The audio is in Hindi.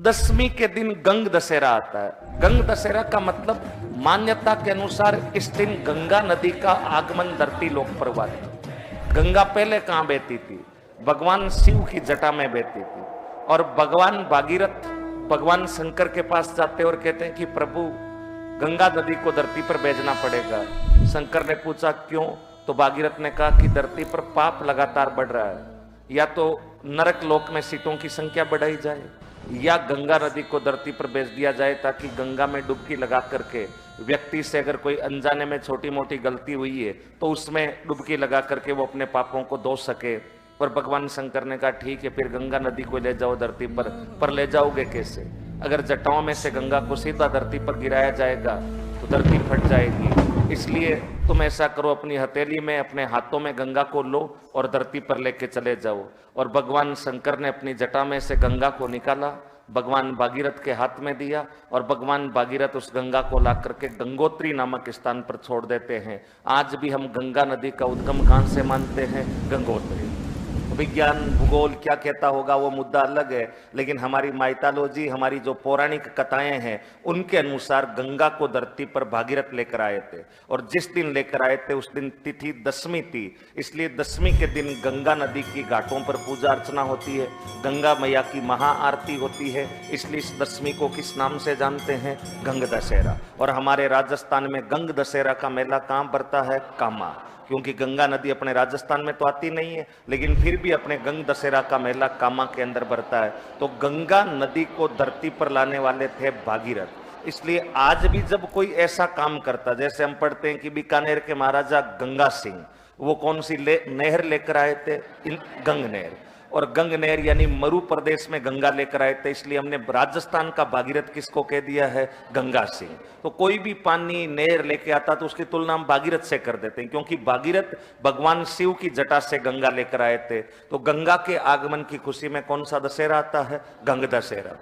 दसवीं के दिन गंग दशहरा आता है। गंग दशहरा का मतलब मान्यता के अनुसार इस दिन गंगा नदी का आगमन धरती लोक पर हुआ था। गंगा पहले कहां बहती थी? भगवान शिव की जटा में बहती थी। और भगवान भागीरथ भगवान शंकर के पास जाते और कहते हैं कि प्रभु गंगा नदी को धरती पर भेजना पड़ेगा। शंकर ने पूछा क्यों? तो भागीरथ ने कहा कि धरती पर पाप लगातार बढ़ रहा है, या तो नरक लोक में सीटों की संख्या बढ़ाई जाए या गंगा नदी को धरती पर भेज दिया जाए, ताकि गंगा में डुबकी लगा करके व्यक्ति से अगर कोई अनजाने में छोटी मोटी गलती हुई है तो उसमें डुबकी लगा करके वो अपने पापों को धो सके। पर भगवान शंकर ने कहा ठीक है, फिर गंगा नदी को ले जाओ धरती पर ले जाओगे कैसे? अगर जटाओं में से गंगा को सीधा धरती पर गिराया जाएगा तो धरती फट जाएगी। इसलिए तुम ऐसा करो, अपनी हथेली में अपने हाथों में गंगा को लो और धरती पर लेके चले जाओ। और भगवान शंकर ने अपनी जटा में से गंगा को निकाला, भगवान भागीरथ के हाथ में दिया और भगवान भागीरथ उस गंगा को ला करके गंगोत्री नामक स्थान पर छोड़ देते हैं। आज भी हम गंगा नदी का उद्गम कहां से मानते हैं? गंगोत्री। विज्ञान भूगोल क्या कहता होगा वो मुद्दा अलग है, लेकिन हमारी माइथोलॉजी, हमारी जो पौराणिक कथाएं हैं, उनके अनुसार गंगा को धरती पर भागीरथ लेकर आए थे। और जिस दिन लेकर आए थे उस दिन तिथि दशमी थी, इसलिए दशमी के दिन गंगा नदी की घाटों पर पूजा अर्चना होती है, गंगा मैया की महाआरती होती है। इसलिए इस दशमी को किस नाम से जानते हैं? गंग दशहरा। और हमारे राजस्थान में गंग दशहरा का मेला कहां पड़ता है? कामा। क्योंकि गंगा नदी अपने राजस्थान में तो आती नहीं है, लेकिन फिर भी अपने गंग दशहरा का मेला कामा के अंदर बढ़ता है। तो गंगा नदी को धरती पर लाने वाले थे भागीरथ। इसलिए आज भी जब कोई ऐसा काम करता, जैसे हम पढ़ते हैं कि बीकानेर के महाराजा गंगा सिंह, वो कौन सी नहर लेकर आए थे? गंग नहर। और गंग नहर यानी मरु प्रदेश में गंगा लेकर आए थे, इसलिए हमने राजस्थान का भागीरथ किसको कह दिया है? गंगा सिंह। तो कोई भी पानी नहर लेके आता तो उसकी तुलना हम भागीरथ से कर देते हैं, क्योंकि भागीरथ भगवान शिव की जटा से गंगा लेकर आए थे। तो गंगा के आगमन की खुशी में कौन सा दशहरा आता है? गंग दशहरा।